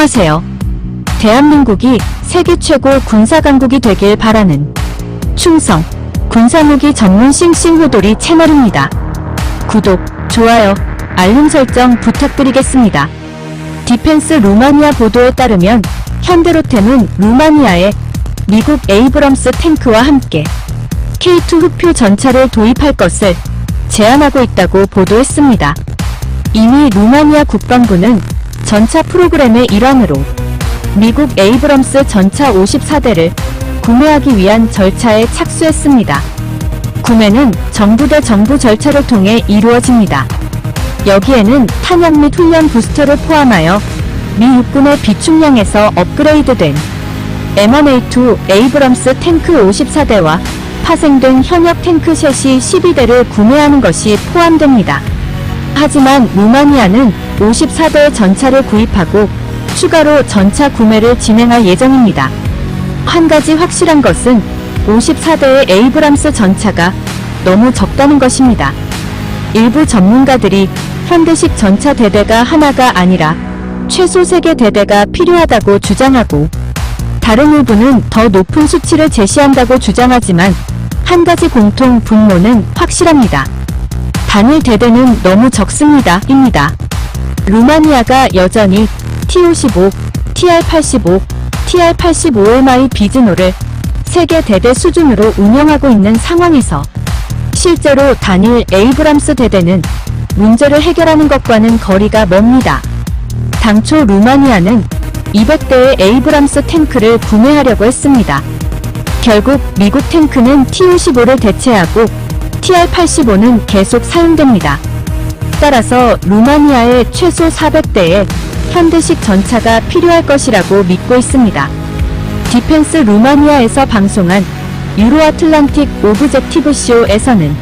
안녕하세요. 대한민국이 세계 최고 군사강국이 되길 바라는 충성 군사무기 전문 싱싱호돌이 채널입니다. 구독, 좋아요, 알림 설정 부탁드리겠습니다. 디펜스 루마니아 보도에 따르면 현대로템은 루마니아에 미국 에이브럼스 탱크와 함께 K2 흡표 전차를 도입할 것을 제안하고 있다고 보도했습니다. 이미 루마니아 국방부는 전차 프로그램의 일환으로 미국 에이브럼스 전차 54대를 구매하기 위한 절차에 착수했습니다. 구매는 정부 대 정부 절차를 통해 이루어집니다. 여기에는 탄약 및 훈련 부스터를 포함하여 미 육군의 비축량에서 업그레이드된 M1A2 에이브럼스 탱크 54대와 파생된 현역 탱크 셋이 12대를 구매하는 것이 포함됩니다. 하지만 루마니아는 54대의 전차를 구입하고 추가로 전차 구매를 진행할 예정입니다. 한 가지 확실한 것은 54대의 에이브람스 전차가 너무 적다는 것입니다. 일부 전문가들이 현대식 전차 대대가 하나가 아니라 최소 3개 대대가 필요하다고 주장하고, 다른 일부는 더 높은 수치를 제시한다고 주장하지만 한 가지 공통 분모는 확실합니다. 단일 대대는 너무 적습니다. 입니다. 루마니아가 여전히 T-55, TR-85, TR-85MI 비즈노를 세계 대대 수준으로 운영하고 있는 상황에서 실제로 단일 에이브람스 대대는 문제를 해결하는 것과는 거리가 멉니다. 당초 루마니아는 200대의 에이브람스 탱크를 구매하려고 했습니다. 결국 미국 탱크는 T-55를 대체하고 TR-85는 계속 사용됩니다. 따라서 루마니아에 최소 400대의 현대식 전차가 필요할 것이라고 믿고 있습니다. 디펜스 루마니아에서 방송한 유로아틀란틱 오브젝티브 쇼에서는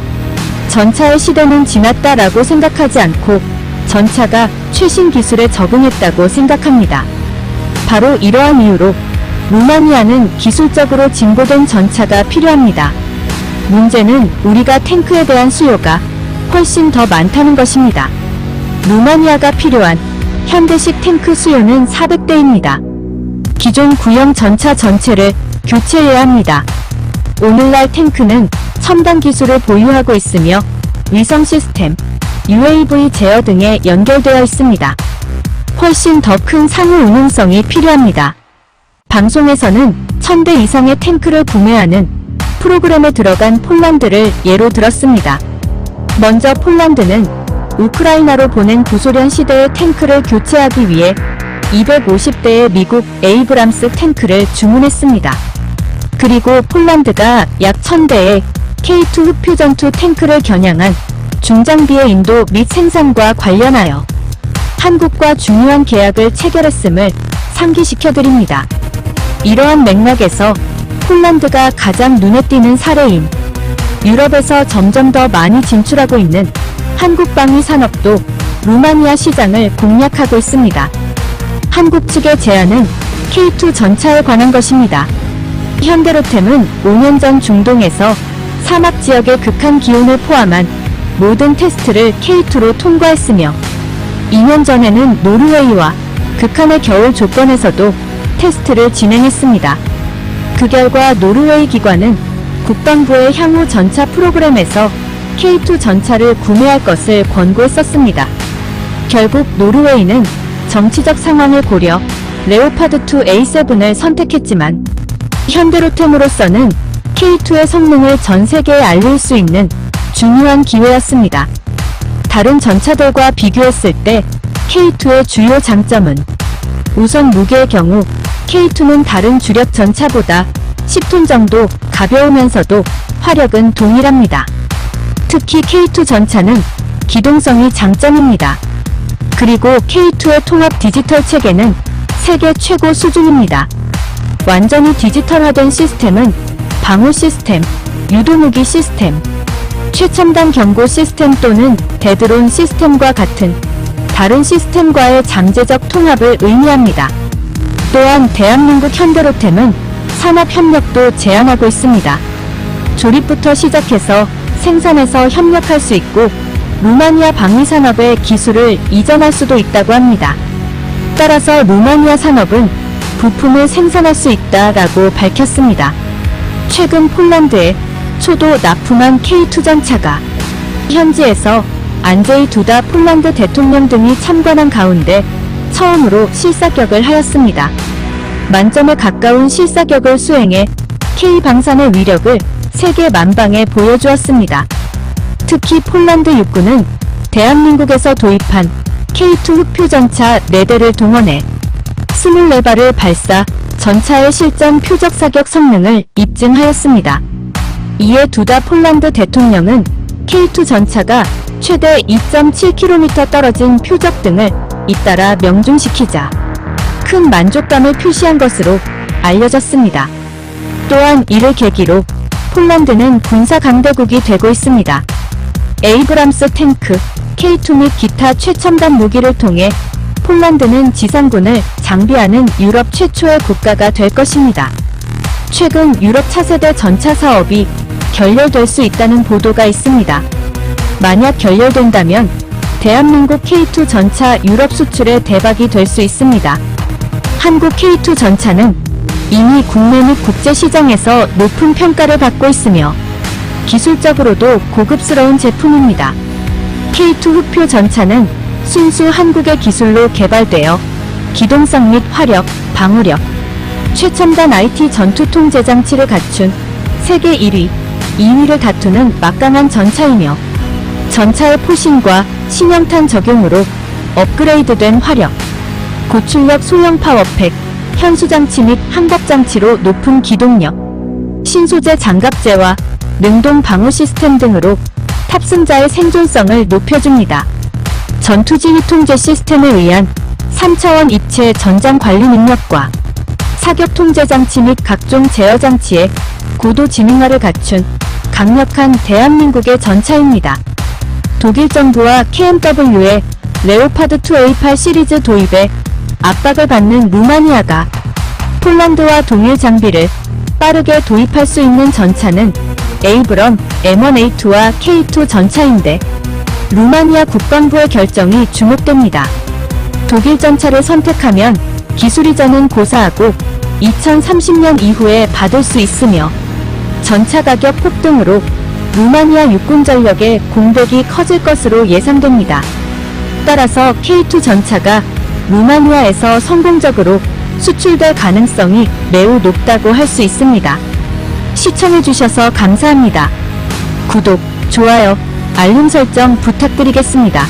전차의 시대는 지났다라고 생각하지 않고 전차가 최신 기술에 적응했다고 생각합니다. 바로 이러한 이유로 루마니아는 기술적으로 진보된 전차가 필요합니다. 문제는 우리가 탱크에 대한 수요가 훨씬 더 많다는 것입니다. 루마니아가 필요한 현대식 탱크 수요는 400대입니다. 기존 구형 전차 전체를 교체해야 합니다. 오늘날 탱크는 첨단 기술을 보유하고 있으며 위성 시스템, UAV 제어 등에 연결되어 있습니다. 훨씬 더 큰 상호 운용성이 필요합니다. 방송에서는 1000대 이상의 탱크를 구매하는 프로그램에 들어간 폴란드를 예로 들었습니다. 먼저 폴란드는 우크라이나로 보낸 구소련 시대의 탱크를 교체하기 위해 250대의 미국 에이브람스 탱크를 주문했습니다. 그리고 폴란드가 약 1000대의 K2 흡표 전투 탱크를 겨냥한 중장비의 인도 및 생산과 관련하여 한국과 중요한 계약을 체결했음을 상기시켜드립니다. 이러한 맥락에서 폴란드가 가장 눈에 띄는 사례인 유럽에서 점점 더 많이 진출하고 있는 한국 방위 산업도 루마니아 시장을 공략하고 있습니다. 한국 측의 제안은 K2 전차에 관한 것입니다. 현대로템은 5년 전 중동에서 사막 지역의 극한 기온을 포함한 모든 테스트를 K2로 통과했으며 2년 전에는 노르웨이와 극한의 겨울 조건에서도 테스트를 진행했습니다. 그 결과 노르웨이 기관은 국방부의 향후 전차 프로그램에서 K2 전차를 구매할 것을 권고했었습니다. 결국 노르웨이는 정치적 상황을 고려 레오파드2 A7을 선택했지만 현대로템으로서는 K2의 성능을 전 세계에 알릴 수 있는 중요한 기회였습니다. 다른 전차들과 비교했을 때 K2의 주요 장점은 우선 무게의 경우 K2는 다른 주력 전차보다 10톤 정도 가벼우면서도 화력은 동일합니다. 특히 K2 전차는 기동성이 장점입니다. 그리고 K2의 통합 디지털 체계는 세계 최고 수준입니다. 완전히 디지털화된 시스템은 방호 시스템, 유도무기 시스템, 최첨단 경고 시스템 또는 대드론 시스템과 같은 다른 시스템과의 잠재적 통합을 의미합니다. 또한 대한민국 현대로템은 산업협력도 제안하고 있습니다. 조립부터 시작해서 생산에서 협력할 수 있고 루마니아 방위산업의 기술을 이전할 수도 있다고 합니다. 따라서 루마니아 산업은 부품을 생산할 수 있다라고 밝혔습니다. 최근 폴란드에 초도 납품한 K2 전차가 현지에서 안제이 두다 폴란드 대통령 등이 참관한 가운데 처음으로 실사격을 하였습니다. 만점에 가까운 실사격을 수행해 K방산의 위력을 세계 만방에 보여주었습니다. 특히 폴란드 육군은 대한민국에서 도입한 K2 흑표 전차 4대를 동원해 24발을 발사, 전차의 실전 표적 사격 성능을 입증하였습니다. 이에 두다 폴란드 대통령은 K2 전차가 최대 2.7km 떨어진 표적 등을 잇따라 명중시키자 큰 만족감을 표시한 것으로 알려졌습니다. 또한 이를 계기로 폴란드는 군사 강대국이 되고 있습니다. 에이브람스 탱크, K2 및 기타 최첨단 무기를 통해 폴란드는 지상군을 장비하는 유럽 최초의 국가가 될 것입니다. 최근 유럽 차세대 전차 사업이 결렬될 수 있다는 보도가 있습니다. 만약 결렬된다면 대한민국 K2 전차 유럽 수출의 대박이 될 수 있습니다. 한국 K2 전차는 이미 국내 및 국제 시장에서 높은 평가를 받고 있으며 기술적으로도 고급스러운 제품입니다. K2 흑표 전차는 순수 한국의 기술로 개발되어 기동성 및 화력, 방어력, 최첨단 IT 전투 통제 장치를 갖춘 세계 1위, 2위를 다투는 막강한 전차이며 전차의 포신과 신형탄 적용으로 업그레이드된 화력, 고출력 소형 파워팩, 현수장치 및 항법장치로 높은 기동력, 신소재 장갑재와 능동 방어 시스템 등으로 탑승자의 생존성을 높여줍니다. 전투지휘 통제 시스템에 의한 3차원 입체 전장 관리 능력과 사격 통제 장치 및 각종 제어 장치의 고도 지능화를 갖춘 강력한 대한민국의 전차입니다. 독일 정부와 KMW의 레오파드 2A8 시리즈 도입에 압박을 받는 루마니아가 폴란드와 동일 장비를 빠르게 도입할 수 있는 전차는 에이브럼 M1A2와 K2 전차인데 루마니아 국방부의 결정이 주목됩니다. 독일 전차를 선택하면 기술 이전은 고사하고 2030년 이후에 받을 수 있으며 전차 가격 폭등으로 루마니아 육군 전력의 공백이 커질 것으로 예상됩니다. 따라서 K2 전차가 루마니아에서 성공적으로 수출될 가능성이 매우 높다고 할 수 있습니다. 시청해주셔서 감사합니다. 구독, 좋아요, 알림 설정 부탁드리겠습니다.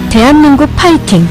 대한민국 파이팅!